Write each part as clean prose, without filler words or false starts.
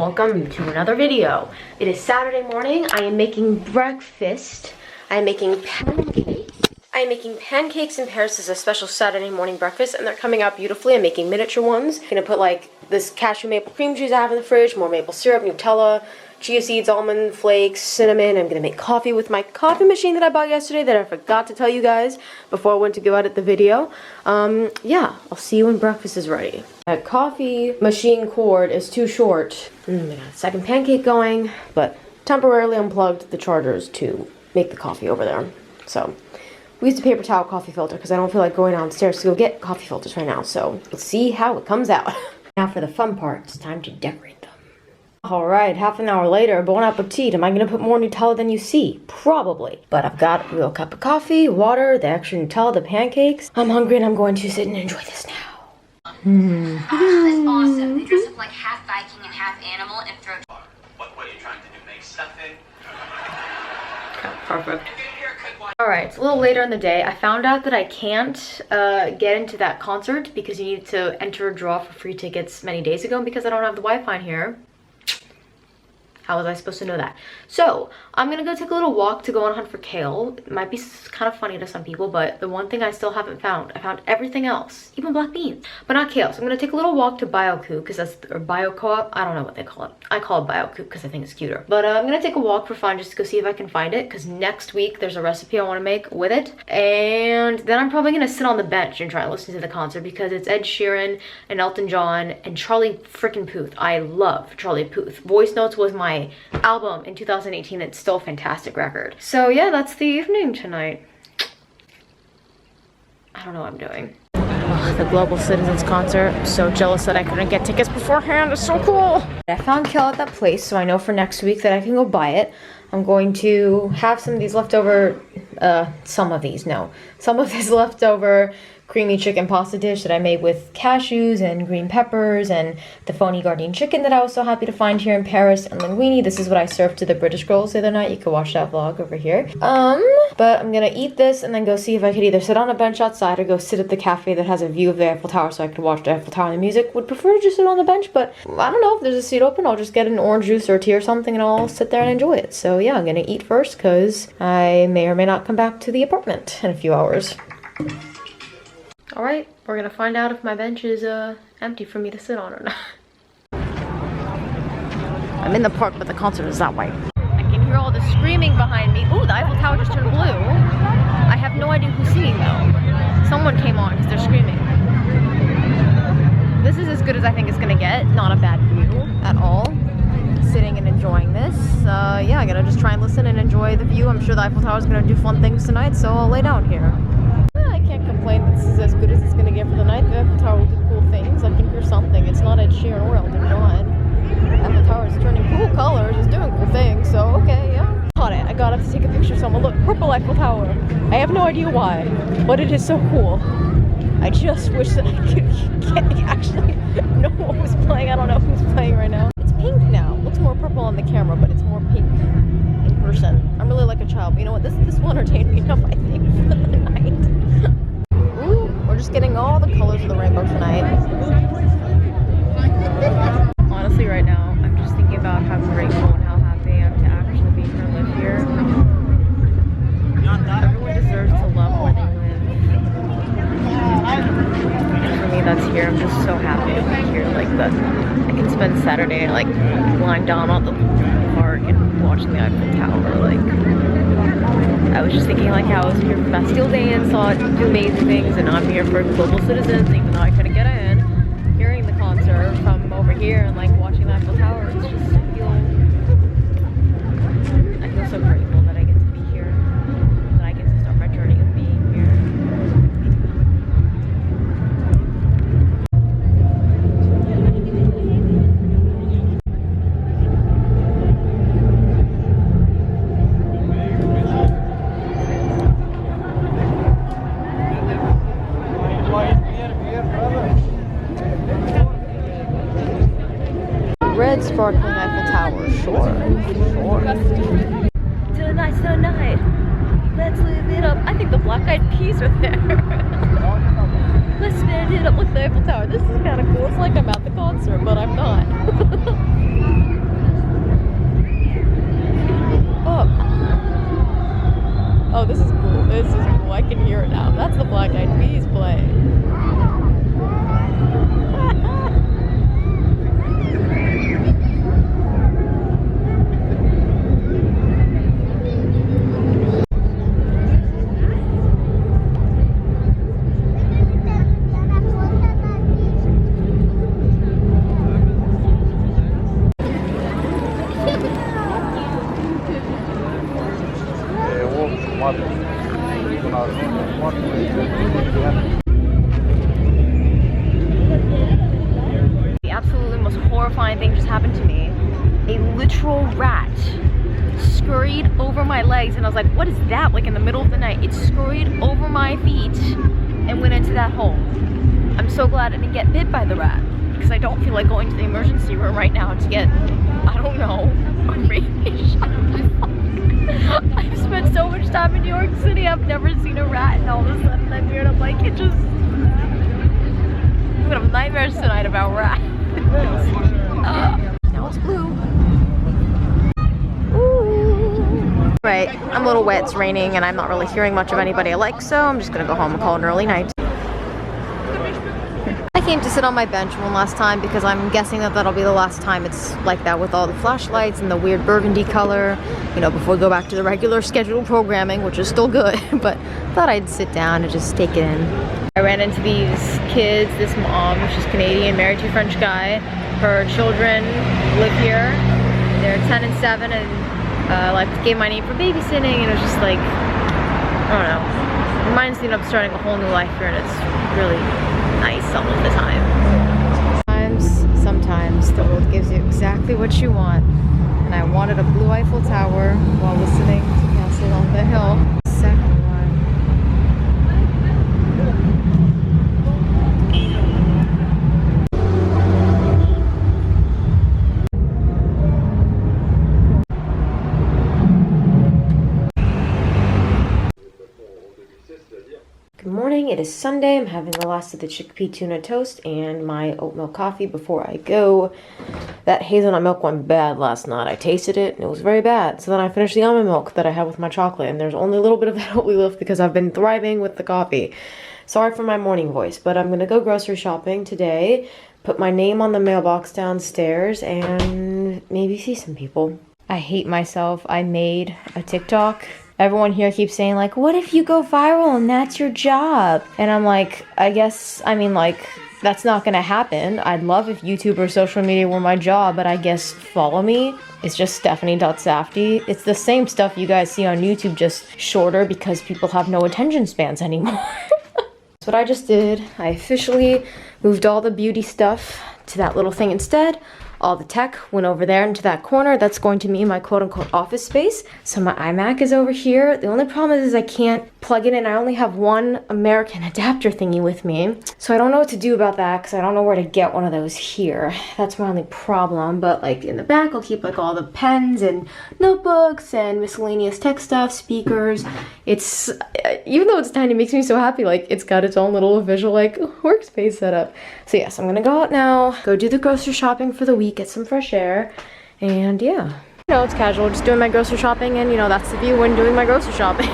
welcome to another video. It is Saturday morning. I am making breakfast. I am making pancakes. I am making pancakes in Paris as a special Saturday morning breakfast, and they're coming out beautifully. I'm making miniature ones. I'm gonna put like this cashew maple cream cheese I have in the fridge, more maple syrup, Nutella, chia seeds, almond flakes, cinnamon. I'm gonna make coffee with my coffee machine that I bought yesterday that I forgot to tell you guys before I went to go edit the video. Yeah, I'll see you when breakfast is ready. That coffee machine cord is too short. I got a second pancake going, but temporarily unplugged the chargers to make the coffee over there. So we used a paper towel coffee filter because I don't feel like going downstairs to go get coffee filters right now. So let's see how it comes out. Now for the fun part, it's time to decorate them. Alright, half an hour later, bon appetit. Am I going to put more Nutella than you see? Probably. But I've got a real cup of coffee, water, the extra Nutella, the pancakes. I'm hungry and I'm going to sit and enjoy this now. That's awesome. They dress up like half Viking and half animal and throw... What are you trying to do? Make stuffing? Perfect. Alright, it's a little later in the day. I found out that I can't get into that concert because you need to enter a draw for free tickets many days ago because I don't have the Wi-Fi in here. How was I supposed to know that? So, I'm gonna go take a little walk to go on a hunt for kale. It might be kind of funny to some people, but the one thing I still haven't found, I found everything else, even black beans, but not kale. So I'm gonna take a little walk to Biocoup, because that's, or Bio-Co-op, I don't know what they call it. I call it Biocoup because I think it's cuter. But I'm gonna take a walk for fun just to go see if I can find it, because next week there's a recipe I wanna make with it. And then I'm probably gonna sit on the bench and try and listen to the concert because it's Ed Sheeran and Elton John and Charlie frickin' Puth. I love Charlie Puth. Voice Notes was my album in 2018. It's still a fantastic record. So yeah, that's the evening tonight. I don't know what I'm doing. The Global Citizens concert. I'm so jealous that I couldn't get tickets beforehand. It's so cool. I found kale at that place, so I know for next week that I can go buy it. I'm going to have some of these leftover, some of this leftover creamy chicken pasta dish that I made with cashews and green peppers and the phony Gardein chicken that I was so happy to find here in Paris, and linguine. This is what I served to the British girls the other night. You can watch that vlog over here. But I'm gonna eat this and then go see if I could either sit on a bench outside or go sit at the cafe that has a view of the Eiffel Tower so I could watch the Eiffel Tower and the music. Would prefer to just sit on the bench, but I don't know if there's a seat open. I'll just get an orange juice or a tea or something and I'll sit there and enjoy it. So yeah, I'm gonna eat first because I may or may not come back to the apartment in a few hours. Alright, we're gonna find out if my bench is empty for me to sit on or not. I'm in the park, but the concert is that way. I can hear all the screaming behind me. Ooh, the Eiffel Tower just turned blue. I have no idea who's singing though. Someone came on because they're screaming. This is as good as I think it's gonna get. Not a bad view at all. Sitting and enjoying this. Yeah, I'm gonna just try and listen and enjoy the view. I'm sure the Eiffel Tower is gonna do fun things tonight, so I'll lay down here. I can't complain. This is as good as it's gonna get for the night. The Eiffel Tower will do cool things. I can hear something. It's not Ed Sheeran or Elton John. Eiffel Tower is turning cool colors. It's doing cool things. So okay, yeah. Caught it. I got up to take a picture of someone. Look, purple Eiffel Tower. I have no idea why, but it is so cool. I just wish that I could actually know what was playing. I don't know who's playing right now. It's pink now. It looks more purple on the camera, but it's more pink in person. I'm really like a child. But you know what? This will entertain me enough, I think, for the night. Ooh, we're just getting all the colors of the rainbow tonight. Honestly, right now, I'm just thinking about how grateful and how happy I am to actually be here and live here. Everyone deserves to love where they live. And for me, that's here. I'm just so happy to be here. Like, I can spend Saturday, like, lying down on the park and watching the Eiffel Tower, like... I was just thinking like how I was here for Bastille Day and saw it do amazing things, and I'm here for Global Citizens, even though I couldn't get in. Hearing the concert from over here and like watching the Eiffel Tower, it's just, I feel so grateful that I get to be here, that I get to start my journey of being here. Red sparkling Eiffel Tower, sure. Tonight's the night. Let's live it up. I think the Black Eyed Peas are there. Let's spin it up. Look at the Eiffel Tower. This is kind of cool. It's like I'm at the concert, but I'm not. literal rat scurried over my legs, and I was like, what is that? Like in the middle of the night, it scurried over my feet and went into that hole. I'm so glad I didn't get bit by the rat, because I don't feel like going to the emergency room right now to get, I don't know, rabies shot. I've spent so much time in New York City, I've never seen a rat, and all of a sudden I'm here and I'm like, I'm gonna have nightmares tonight about rats. Now it's blue. Ooh. Right, I'm a little wet, it's raining, and I'm not really hearing much of anybody I like, so I'm just gonna go home and call it an early night. I came to sit on my bench one last time because I'm guessing that that'll be the last time it's like that with all the flashlights and the weird burgundy color, you know, before we go back to the regular scheduled programming, which is still good, but thought I'd sit down and just take it in. I ran into these kids, this mom, she's Canadian, married to a French guy. Her children live here. They're 10 and 7, and like gave my name for babysitting, and it was just like, I don't know. Reminds me of starting a whole new life here, and it's really nice some of the time. Sometimes the world gives you exactly what you want, and I wanted a blue Eiffel Tower while listening to Castle on the Hill. Second one. Good morning, it is Sunday. I'm having the last of the chickpea tuna toast and my oat milk coffee before I go. That hazelnut milk went bad last night. I tasted it and it was very bad. So then I finished the almond milk that I had with my chocolate, and there's only a little bit of that oat left because I've been thriving with the coffee. Sorry for my morning voice, but I'm gonna go grocery shopping today, put my name on the mailbox downstairs, and maybe see some people. I hate myself. I made a TikTok. Everyone here keeps saying like, what if you go viral and that's your job? And I'm like, that's not gonna happen. I'd love if YouTube or social media were my job, but I guess follow me. It's just Stephanie.Safdie. It's the same stuff you guys see on YouTube, just shorter because people have no attention spans anymore. That's what I just did. I officially moved all the beauty stuff to that little thing instead. All the tech went over there into that corner. That's going to be my quote-unquote office space. So my iMac is over here. The only problem is I can't plug it in. I only have one American adapter thingy with me. So I don't know what to do about that because I don't know where to get one of those here. That's my only problem. But like in the back, I'll keep like all the pens and notebooks and miscellaneous tech stuff, speakers. It's, even though it's tiny, it makes me so happy. Like it's got its own little visual like workspace setup. So yes, I'm gonna go out now, go do the grocery shopping for the week, get some fresh air, and yeah. You know, it's casual, just doing my grocery shopping, and you know, that's the view when doing my grocery shopping.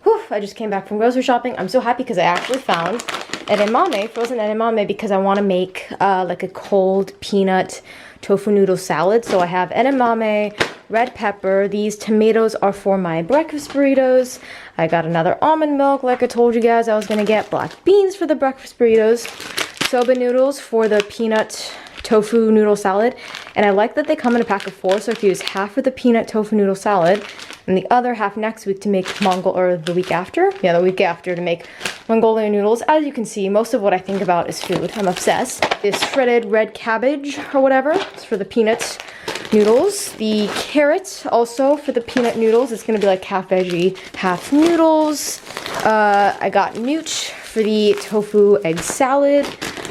Whew, I just came back from grocery shopping. I'm so happy because I actually found edamame, frozen edamame, because I want to make like a cold peanut tofu noodle salad. So I have edamame, red pepper. These tomatoes are for my breakfast burritos. I got another almond milk, like I told you guys I was gonna get. Black beans for the breakfast burritos. Soba noodles for the peanut tofu noodle salad, and I like that they come in a pack of 4, so I can use half of the peanut tofu noodle salad and the other half next week to make the week after to make Mongolian noodles. As you can see, most of what I think about is food. I'm obsessed. This shredded red cabbage or whatever, it's for the peanut noodles. The carrot also for the peanut noodles. It's gonna be like half veggie, half noodles. I got nooch for the tofu egg salad.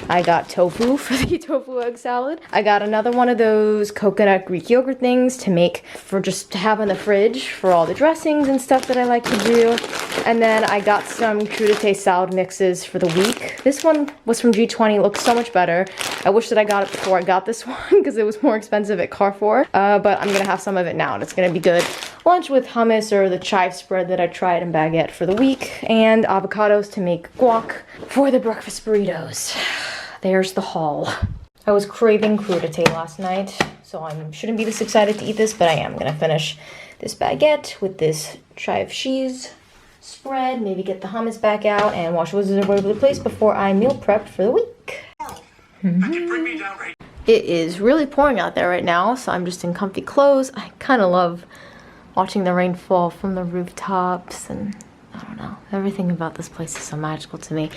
I got tofu for the tofu egg salad. I got another one of those coconut Greek yogurt things to make for just to have in the fridge for all the dressings and stuff that I like to do. And then I got some crudité salad mixes for the week. This one was from G20, it looks so much better. I wish that I got it before I got this one because it was more expensive at Carrefour. But I'm gonna have some of it now and it's gonna be good. Lunch with hummus or the chive spread that I tried in baguette for the week. And avocados to make guac for the breakfast burritos. There's the haul. I was craving crudité last night, so I shouldn't be this excited to eat this, but I am gonna finish this baguette with this chive cheese spread, maybe get the hummus back out and wash wizards all over the place before I meal prep for the week. It is really pouring out there right now, so I'm just in comfy clothes. I kind of love watching the rain fall from the rooftops, and I don't know. Everything about this place is so magical to me.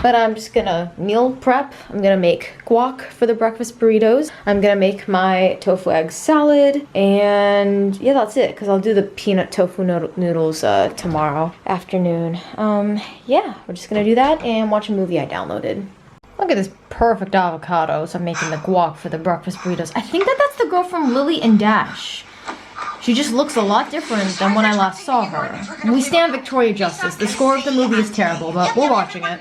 But I'm just gonna meal prep. I'm gonna make guac for the breakfast burritos. I'm gonna make my tofu egg salad. And yeah, that's it. Because I'll do the peanut tofu noodles tomorrow afternoon. Yeah, we're just gonna do that and watch a movie I downloaded. Look at this perfect avocado. So I'm making the guac for the breakfast burritos. I think that's the girl from Lily and Dash. She just looks a lot different than when I last saw her. We stand Victoria Justice. The score of the movie is terrible, but we're watching it.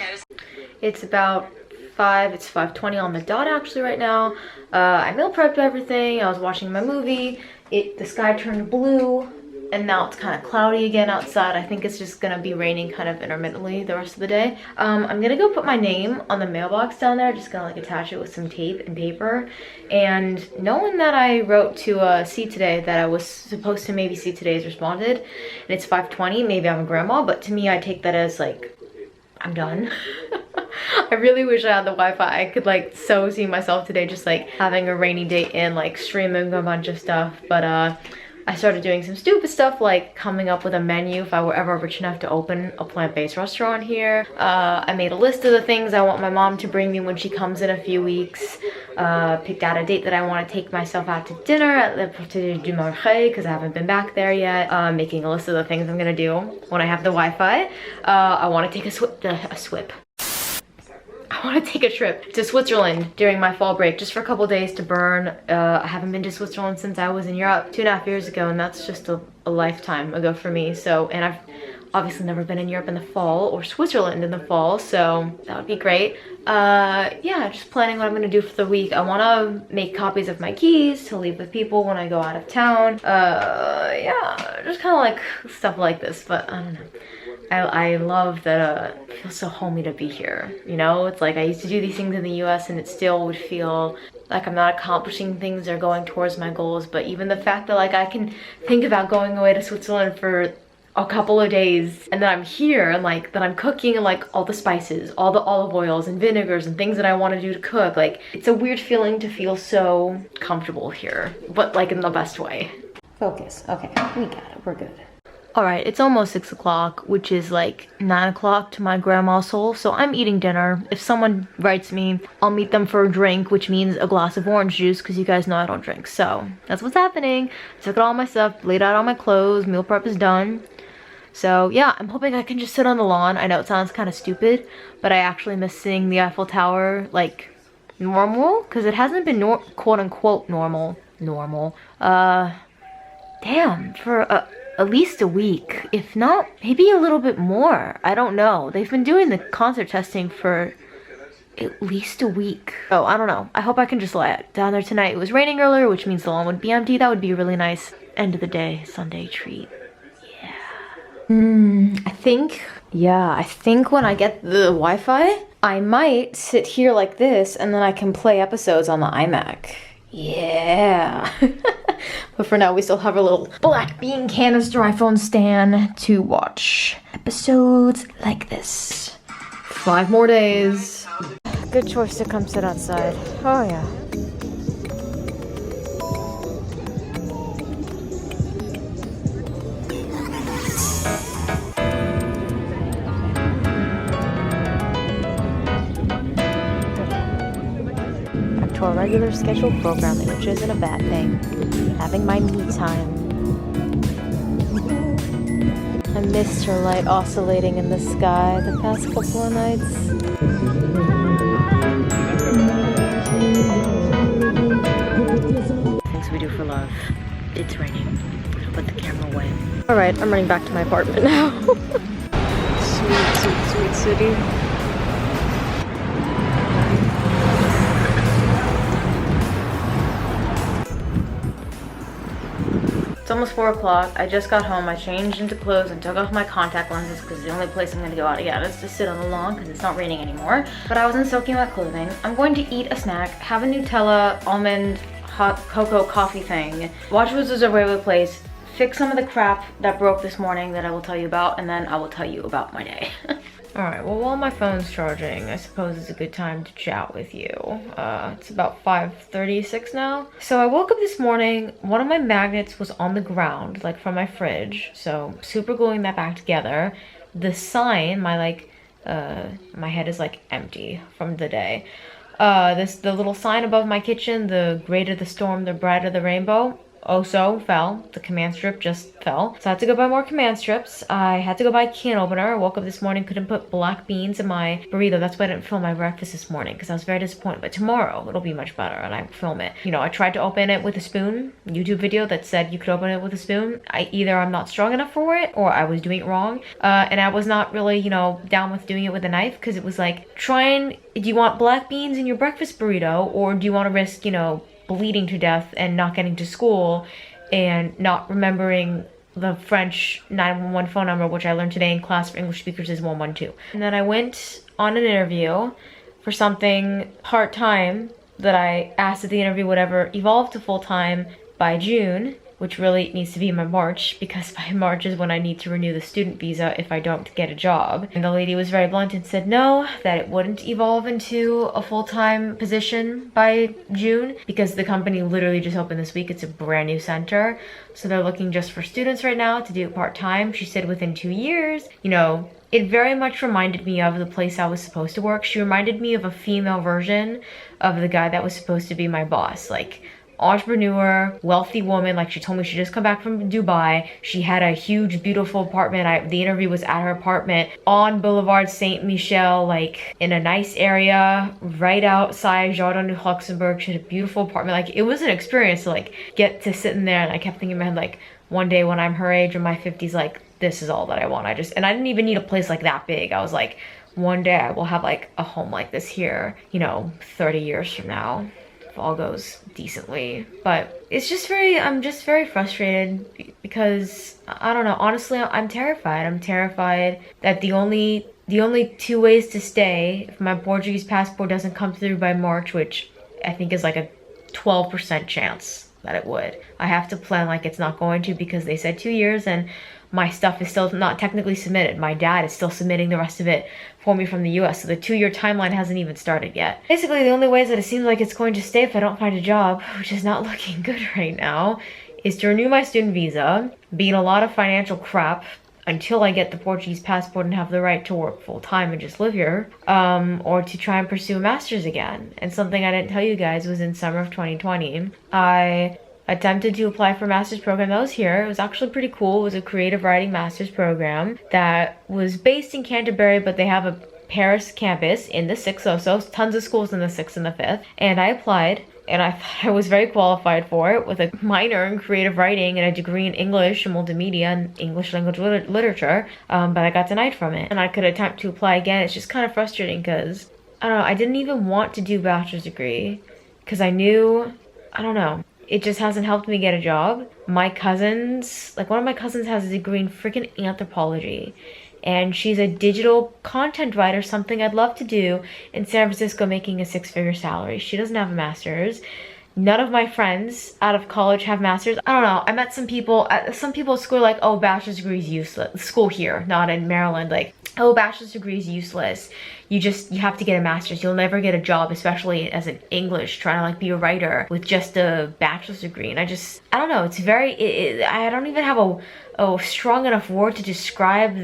It's about 5:20 on the dot actually right now. I meal prepped everything. I was watching my movie. The sky turned blue, and now it's kind of cloudy again outside. I think it's just gonna be raining kind of intermittently the rest of the day. I'm gonna go put my name on the mailbox down there. Just gonna like attach it with some tape and paper. And no one that I wrote to see today that I was supposed to maybe see today has responded. And it's 5:20. Maybe I'm a grandma, but to me I take that as like I'm done. I really wish I had the Wi-Fi. I could like so see myself today just like having a rainy day in, like streaming a bunch of stuff. But I started doing some stupid stuff like coming up with a menu if I were ever rich enough to open a plant-based restaurant here. I made a list of the things I want my mom to bring me when she comes in a few weeks. Picked out a date that I want to take myself out to dinner at Le Porte du Marché because I haven't been back there yet. Making a list of the things I'm gonna do when I have the Wi-Fi. I want to take I want to take a trip to Switzerland during my fall break just for a couple days to burn. I haven't been to Switzerland since I was in Europe 2.5 years ago, and that's just a lifetime ago for me. So, and I've obviously never been in Europe in the fall or Switzerland in the fall, so that would be great. Yeah, just planning what I'm gonna do for the week. I want to make copies of my keys to leave with people when I go out of town. Yeah, just kind of like stuff like this, but I don't know. I love that it feels so homey to be here, you know? It's like I used to do these things in the US and it still would feel like I'm not accomplishing things or going towards my goals, but even the fact that like I can think about going away to Switzerland for a couple of days and then I'm here and like that I'm cooking and like all the spices, all the olive oils and vinegars and things that I want to do to cook, like it's a weird feeling to feel so comfortable here, but like in the best way. Focus. Okay, we got it. We're good. Alright, it's almost 6 o'clock, which is like 9 o'clock to my grandma's soul, so I'm eating dinner. If someone writes me, I'll meet them for a drink, which means a glass of orange juice, because you guys know I don't drink. So, that's what's happening. I took out all my stuff, laid out all my clothes, meal prep is done. So, yeah, I'm hoping I can just sit on the lawn. I know it sounds kind of stupid, but I actually miss seeing the Eiffel Tower, like, normal, because it hasn't been quote-unquote normal. Damn, for at least a week, if not maybe a little bit more. I don't know. They've been doing the concert testing for at least a week. Oh, I don't know. I hope I can just lie down there tonight. It was raining earlier, which means the lawn would be empty. That would be a really nice end of the day Sunday treat. Yeah. I think when I get the Wi-Fi, I might sit here like this and then I can play episodes on the iMac. Yeah. But for now, we still have a little black bean canister iPhone stand to watch episodes like this. 5 more days. Good choice to come sit outside. Oh yeah. To our regular scheduled programming, which isn't a bad thing. Having my me time. I missed her light oscillating in the sky the past couple of nights. Things we do for love. It's raining. I'll put the camera away. Alright, I'm running back to my apartment now. Sweet city. It's almost 4 o'clock. I just got home. I changed into clothes and took off my contact lenses because the only place I'm going to go out again is to sit on the lawn because it's not raining anymore. But I wasn't soaking wet clothing. I'm going to eat a snack, have a Nutella, almond, hot cocoa coffee thing, watch Wizards of Waverly Place, fix some of the crap that broke this morning that I will tell you about, and then I will tell you about my day. Alright, well while my phone's charging, I suppose it's a good time to chat with you. It's about 5:36 now. So I woke up this morning, one of my magnets was on the ground, like from my fridge, so super gluing that back together. the sign, my head is like empty from the day. The little sign above my kitchen, the greater the storm, the brighter the rainbow, also fell. The command strip just fell. So I had to go buy more command strips. I had to go buy a can opener. I woke up this morning, couldn't put black beans in my burrito. That's why I didn't film my breakfast this morning, because I was very disappointed. But tomorrow it'll be much better and I film it. You know, I tried to open it with a spoon. YouTube video that said you could open it with a spoon. Either I'm not strong enough for it or I was doing it wrong. And I was not really, you know, down with doing it with a knife, because it was like, do you want black beans in your breakfast burrito, or do you want to risk, you know, bleeding to death and not getting to school and not remembering the French 911 phone number, which I learned today in class for English speakers is 112. And then I went on an interview for something part-time that I asked at the interview would ever evolve to full-time by June, which really needs to be in my March, because by March is when I need to renew the student visa if I don't get a job. And the lady was very blunt and said no, that it wouldn't evolve into a full-time position by June, because the company literally just opened this week. It's a brand new center. So they're looking just for students right now to do it part-time. She said within 2 years, you know, it very much reminded me of the place I was supposed to work. She reminded me of a female version of the guy that was supposed to be my boss. Like, entrepreneur, wealthy woman. Like, she told me she just come back from Dubai. She had a huge, beautiful apartment. The interview was at her apartment on Boulevard Saint Michel, like in a nice area right outside Jardin du Luxembourg. She had a beautiful apartment. Like, it was an experience to like get to sit in there. And I kept thinking in my head, like, one day when I'm her age, in my 50s, like, this is all that I want. And I didn't even need a place like that big. I was like, one day I will have like a home like this here, you know, 30 years from now, if all goes decently. But it's just I'm just very frustrated, because I don't know, honestly, I'm terrified. I'm terrified that the only 2 ways to stay, if my Portuguese passport doesn't come through by March, which I think is like a 12% chance that it would, I have to plan like it's not going to, because they said 2 years and my stuff is still not technically submitted. My dad is still submitting the rest of it for me from the US, so the 2-year timeline hasn't even started yet. Basically, the only ways that it seems like it's going to stay if I don't find a job, which is not looking good right now, is to renew my student visa, be in a lot of financial crap until I get the Portuguese passport and have the right to work full-time and just live here, or to try and pursue a master's again. And something I didn't tell you guys was in summer of 2020, I attempted to apply for a master's program that was here. It was actually pretty cool. It was a creative writing master's program that was based in Canterbury, but they have a Paris campus in the 6th also. Tons of schools in the 6th and the 5th. And I applied, and I thought I was very qualified for it, with a minor in creative writing and a degree in English and multimedia and English language literature, but I got denied from it. And I could attempt to apply again. It's just kind of frustrating, because I don't know, I didn't even want to do a bachelor's degree, because I knew, I don't know, it just hasn't helped me get a job. My cousins, like one of my cousins has a degree in freaking anthropology, and she's a digital content writer, something I'd love to do in San Francisco, making a 6-figure salary. She doesn't have a master's. None of my friends out of college have masters. I don't know, I met some people at school like, oh, bachelor's degree is useless. School here, not in Maryland, like, oh, bachelor's degree is useless. You have to get a master's. You'll never get a job, especially as an English, trying to like be a writer with just a bachelor's degree. And I don't know, it's very, I don't even have a strong enough word to describe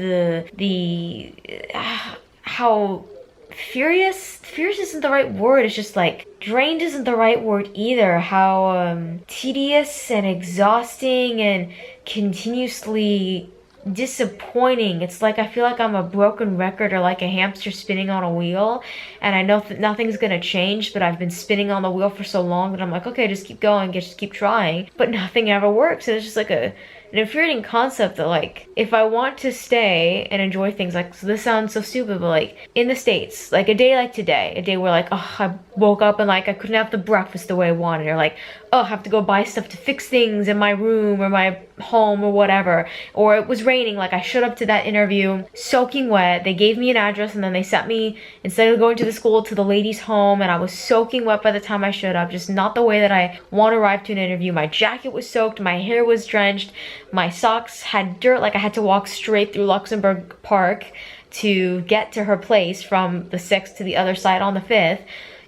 how furious isn't the right word. It's just like, drained isn't the right word either. How tedious and exhausting and continuously disappointing. It's like I feel like I'm a broken record, or like a hamster spinning on a wheel, and I know that nothing's gonna change, but I've been spinning on the wheel for so long that I'm like, okay, just keep going, just keep trying, but nothing ever works. And it's just like an infuriating concept that, like, if I want to stay and enjoy things, like, so this sounds so stupid, but like in the States, like a day like today, a day where like, oh, I woke up and like I couldn't have the breakfast the way I wanted, or like, oh, I have to go buy stuff to fix things in my room or my home or whatever, or it was raining, like I showed up to that interview soaking wet. They gave me an address and then they sent me, instead of going to the school, to the lady's home, and I was soaking wet by the time I showed up, just not the way that I want to arrive to an interview. My jacket was soaked, my hair was drenched, my socks had dirt, like I had to walk straight through Luxembourg Park to get to her place from the 6th to the other side on the 5th.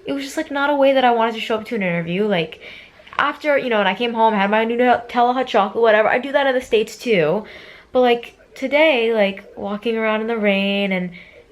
It was just like not a way that I wanted to show up to an interview. Like, after, you know, and I came home, I had my Nutella hot chocolate, whatever. I do that in the States too. But like, today, like walking around in the rain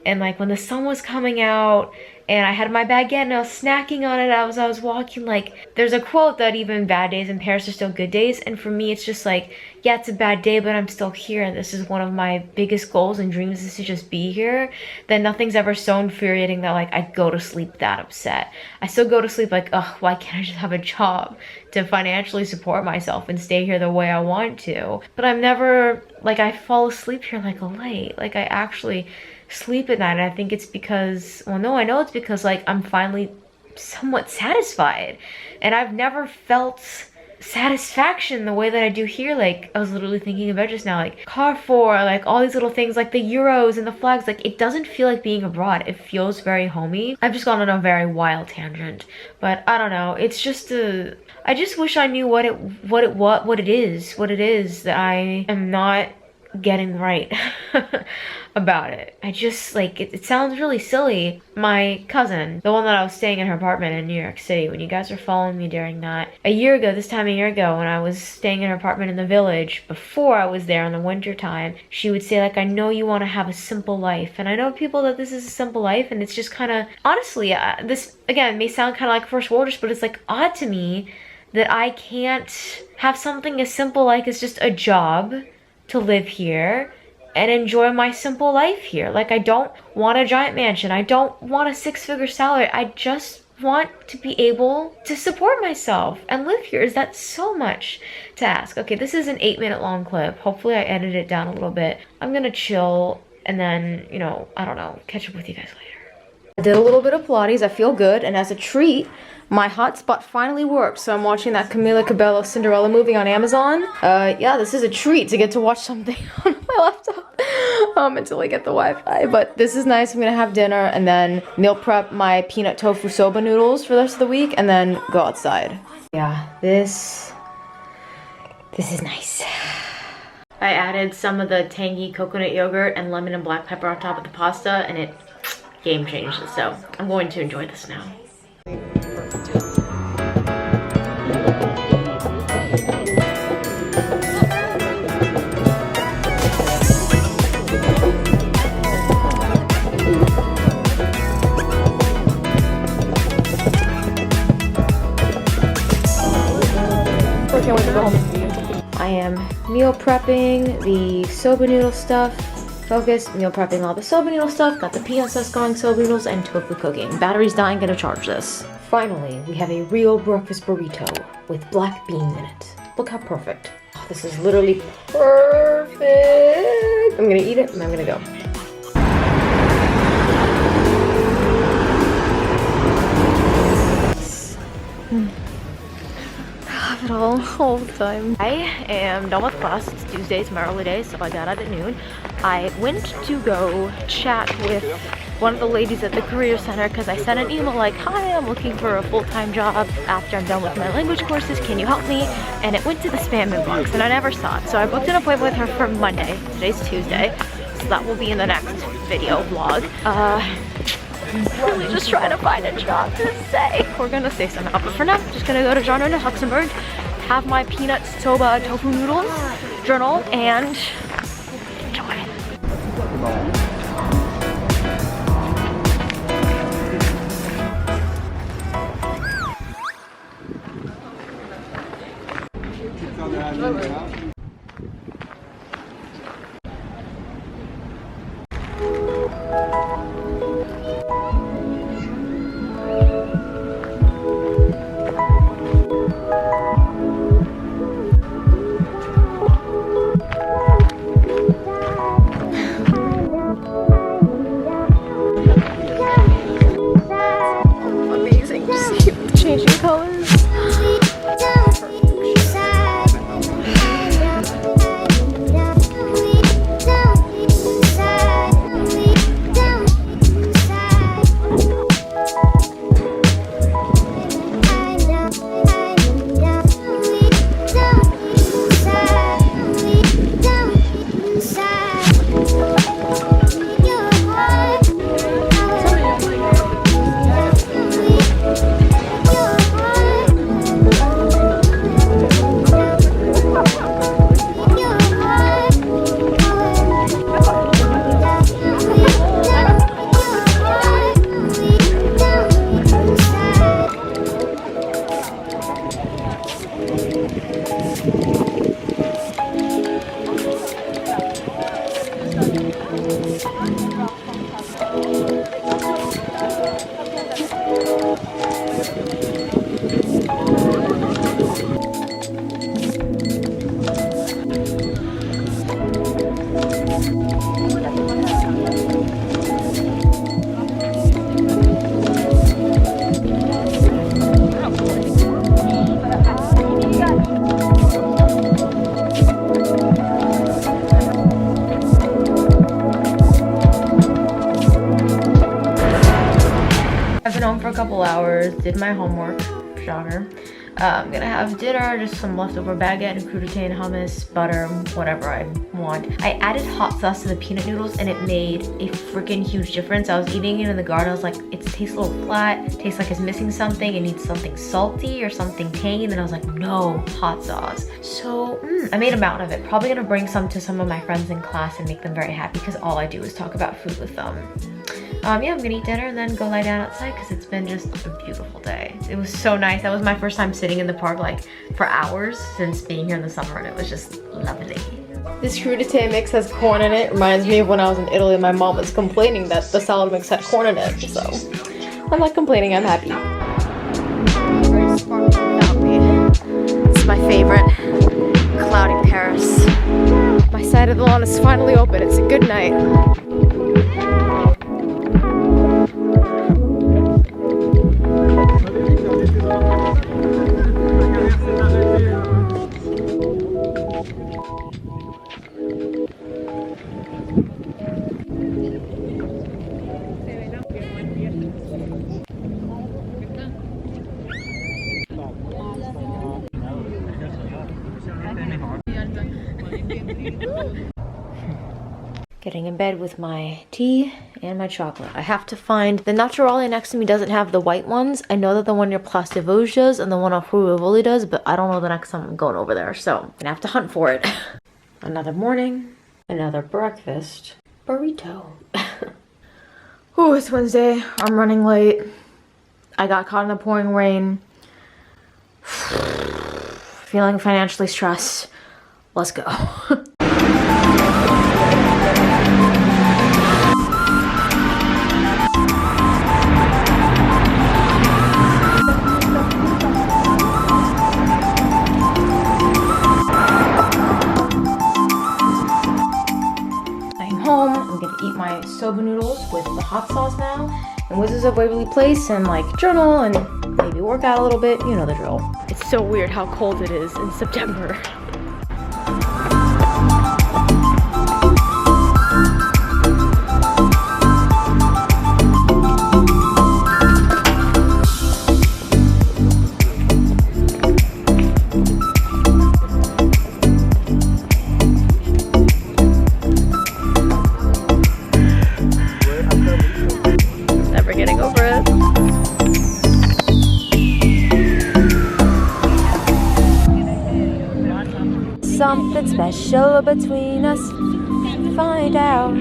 and like when the sun was coming out and I had my baguette and I was snacking on it as I was walking, like there's a quote that even bad days in Paris are still good days, and for me it's just like, yeah, it's a bad day, but I'm still here and this is one of my biggest goals and dreams is to just be here. Then nothing's ever so infuriating that like I go to sleep that upset. I still go to sleep like, ugh, why can't I just have a job to financially support myself and stay here the way I want to? But I'm never, like I fall asleep here like a light. Like I actually sleep at night, and I think it's because, well no, I know it's because like I'm finally somewhat satisfied, and I've never felt satisfaction the way that I do here. Like I was literally thinking about just now, like Carrefour, like all these little things, like the euros and the flags, like it doesn't feel like being abroad. It feels very homey. I've just gone on a very wild tangent, but I don't know, it's just I just wish I knew what it is that I am not getting right about it. I just like it sounds really silly. My cousin, the one that I was staying in her apartment in New York City, when you guys were following me during that this time a year ago when I was staying in her apartment in the village before I was there in the winter time, she would say like, I know you want to have a simple life, and I know people that this is a simple life, and it's just kind of, honestly, this again may sound kind of like first worldist, but it's like odd to me that I can't have something as simple like as just a job to live here and enjoy my simple life here. Like I don't want a giant mansion, I don't want a 6-figure salary, I just want to be able to support myself and live here. Is that so much to ask? Okay, this is an 8-minute long clip. Hopefully I edited it down a little bit. I'm gonna chill and then, you know, I don't know, catch up with you guys later. I did a little bit of Pilates, I feel good, and as a treat, my hotspot finally worked, so I'm watching that Camila Cabello Cinderella movie on Amazon. Yeah, this is a treat to get to watch something on my laptop until I get the Wi-Fi. But this is nice. I'm gonna have dinner and then meal prep my peanut tofu soba noodles for the rest of the week and then go outside. Yeah, this is nice. I added some of the tangy coconut yogurt and lemon and black pepper on top of the pasta, and it game changed it, so I'm going to enjoy this now. I am meal prepping the soba noodle stuff. Focus, meal prepping all the soba noodle stuff. Got the peanut sauce going, soba noodles, and tofu cooking. Battery's dying, gonna charge this. Finally, we have a real breakfast burrito with black beans in it. Look how perfect. Oh, this is literally perfect. I'm gonna eat it and I'm gonna go. Have it all the time. I am done with class. It's Tuesday, it's my early day, so I got out at noon. I went to go chat with one of the ladies at the career center because I sent an email like, hi, I'm looking for a full-time job after I'm done with my language courses, can you help me? And it went to the spam inbox and I never saw it, so I booked an appointment with her for Monday. Today's Tuesday, so that will be in the next video vlog. I'm really just trying to find a job to say. We're gonna say somehow, but for now, I'm just gonna go to Genre in Luxembourg, have my peanut soba tofu noodles, journal, and enjoy. Amazing to see the changing colors. Perfect. just did my homework. Shocker. I'm gonna have dinner, just some leftover baguette and crudité, hummus, butter, whatever I want. I added hot sauce to the peanut noodles and it made a freaking huge difference. I was eating it in the garden, I was like, it tastes a little flat, it tastes like it's missing something, it needs something salty or something tangy, and then I was like, no, hot sauce. So I made a mountain of it. Probably gonna bring some to some of my friends in class and make them very happy because all I do is talk about food with them. Yeah, I'm gonna eat dinner and then go lie down outside because it's been just a beautiful day. It was so nice. That was my first time sitting in the park like for hours since being here in the summer, and it was just lovely. This crudité mix has corn in it. Reminds me of when I was in Italy and my mom was complaining that the salad mix had corn in it. So I'm not complaining, I'm happy. Very sparkling without me. It's my favorite. Cloudy Paris. My side of the lawn is finally open. It's a good night. Getting in bed with my tea and my chocolate. I have to find, the Naturale next to me doesn't have the white ones. I know that the one near Place des Vosges does and the one off Rue Rivoli does, but I don't know the next time I'm going over there, so I'm gonna have to hunt for it. Another morning, another breakfast, burrito. Oh, it's Wednesday, I'm running late. I got caught in the pouring rain. Feeling financially stressed. Let's go. Eat my soba noodles with the hot sauce now, and Wizards of Waverly Place, and like journal and maybe work out a little bit. You know the drill. It's so weird how cold it is in September. Something special between us. Find out.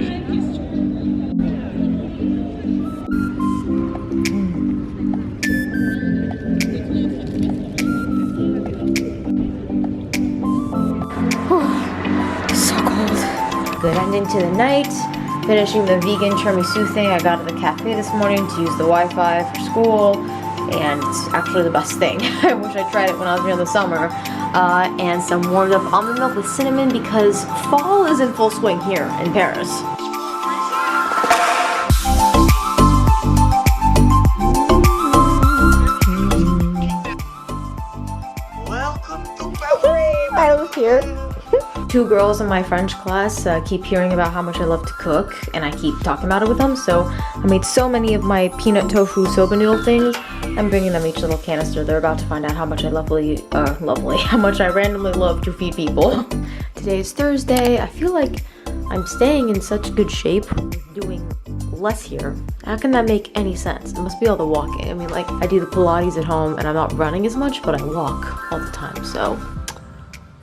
So cold. Good ending to the night. Finishing the vegan tiramisu thing I got at the cafe this morning to use the Wi-Fi for school. And it's actually the best thing. I wish I tried it when I was here in the summer. And some warmed up almond milk with cinnamon because fall is in full swing here in Paris. Welcome to Paris. I live here. Two girls in my French class keep hearing about how much I love to cook, and I keep talking about it with them, so I made so many of my peanut tofu soba noodle things. I'm bringing them each little canister. They're about to find out how much I how much I randomly love to feed people. Today is Thursday. I feel like I'm staying in such good shape, doing less here. How can that make any sense? It must be all the walking. I mean, like, I do the Pilates at home and I'm not running as much, but I walk all the time, so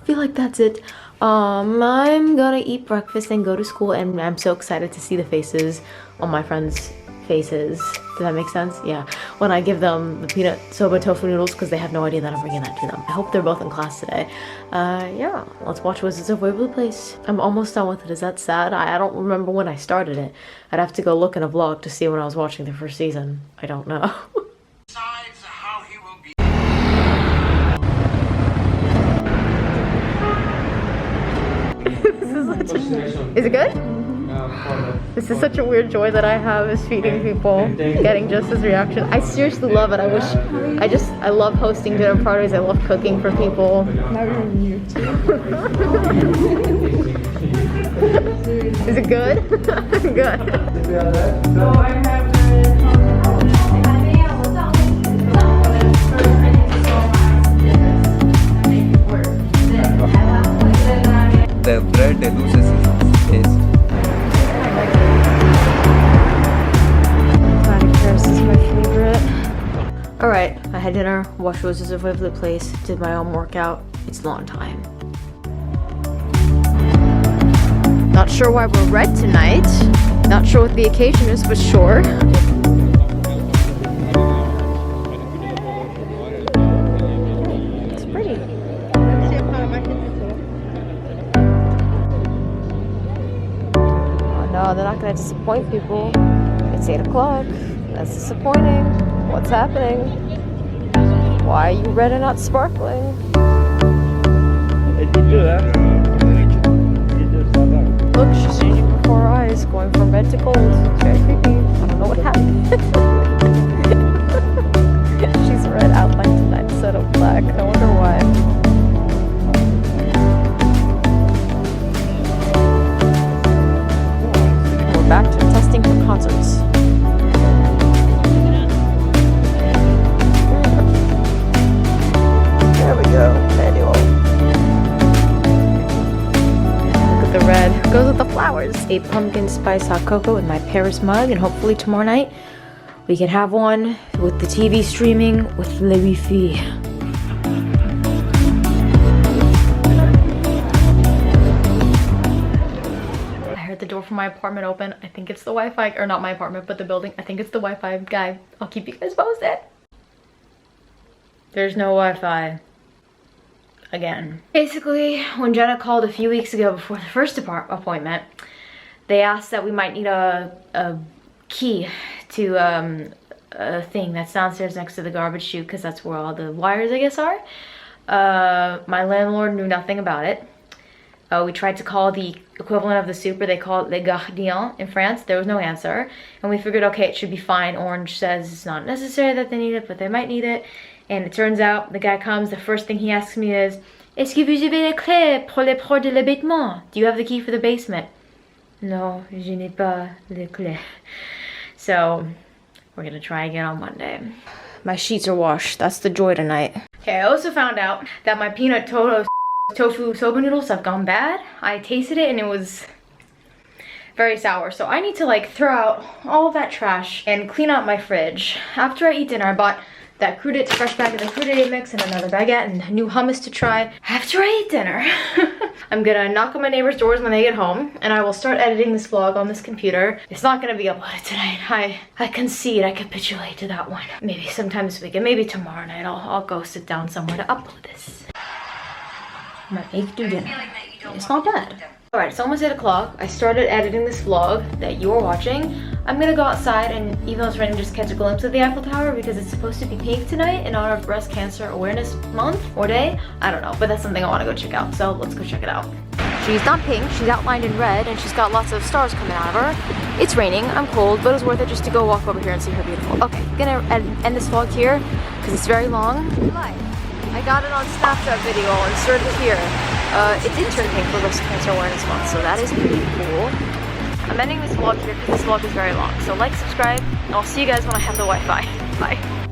I feel like that's it. I'm gonna eat breakfast and go to school, and I'm so excited to see the faces on my friends' faces. Does that make sense? Yeah. When I give them the peanut soba tofu noodles, because they have no idea that I'm bringing that to them. I hope they're both in class today. Yeah, let's watch Wizards of Waverly Place. I'm almost done with it. Is that sad? I don't remember when I started it. I'd have to go look in a vlog to see when I was watching the first season. I don't know. Decides how he will be. Is it good? This is such a weird joy that I have, is feeding people, getting just his reaction. I seriously love it. I love hosting dinner parties. I love cooking for people. Is it good? Good. qué dulces es. Planet Paris is my favorite. Alright, I had dinner, washed roses at the place, did my own workout. It's a long time. Not sure why we're red tonight. Not sure what the occasion is, but sure. It's pretty. Oh no, they're not gonna disappoint people. It's 8 o'clock. That's disappointing. What's happening? Why are you red and not sparkling? Look, she's changing before our eyes, going from red to gold. It's very creepy. I don't know what happened. She's red outlined tonight instead of black. I wonder why. We're back to testing for concerts. There we go. Manual. The red goes with the flowers. A pumpkin spice hot cocoa in my Paris mug, and hopefully tomorrow night we can have one with the TV streaming with le Wi-Fi. I heard the door from my apartment open. I think it's the Wi-Fi, or not my apartment, but the building. I think it's the Wi-Fi guy. I'll keep you guys posted. There's no Wi-Fi. Again. Basically, when Jenna called a few weeks ago before the first appointment, they asked that we might need a key to a thing that's downstairs next to the garbage chute, because that's where all the wires, I guess, are. My landlord knew nothing about it. We tried to call the equivalent of the super. They call it le gardien in France. There was no answer. And we figured, okay, it should be fine. Orange says it's not necessary that they need it, but they might need it. And it turns out the guy comes, the first thing he asks me is, est-ce que vous avez les clés pour les portes de l'habitement? Do you have the key for the basement? No, je n'ai pas les clés. So, we're gonna try again on Monday. My sheets are washed. That's the joy tonight. Okay, I also found out that my peanut tofu soba noodles have gone bad. I tasted it and it was very sour. So I need to like throw out all of that trash and clean out my fridge. After I eat dinner, I bought that crudite, fresh bag of the crudite mix and another baguette and new hummus to try after I eat dinner. I'm gonna knock on my neighbors' doors when they get home, and I will start editing this vlog on this computer. It's not gonna be uploaded tonight. I concede, I capitulate to that one. Maybe sometime this weekend, maybe tomorrow night, I'll go sit down somewhere to upload this. I'm gonna make do dinner. It's not bad. Alright, it's almost 8 o'clock. I started editing this vlog that you're watching. I'm gonna go outside and, even though it's raining, just catch a glimpse of the Eiffel Tower because it's supposed to be pink tonight in honor of Breast Cancer Awareness Month or Day. I don't know, but that's something I want to go check out, so let's go check it out. She's not pink, she's outlined in red, and she's got lots of stars coming out of her. It's raining, I'm cold, but it was worth it just to go walk over here and see her beautiful. Okay, gonna end this vlog here because it's very long. I got it on Snapchat video, I'll insert it here. It did turn pink for Breast Cancer Awareness Month, so that is pretty cool. I'm ending this vlog here because this vlog is very long. So like, subscribe, and I'll see you guys when I have the Wi-Fi. Bye.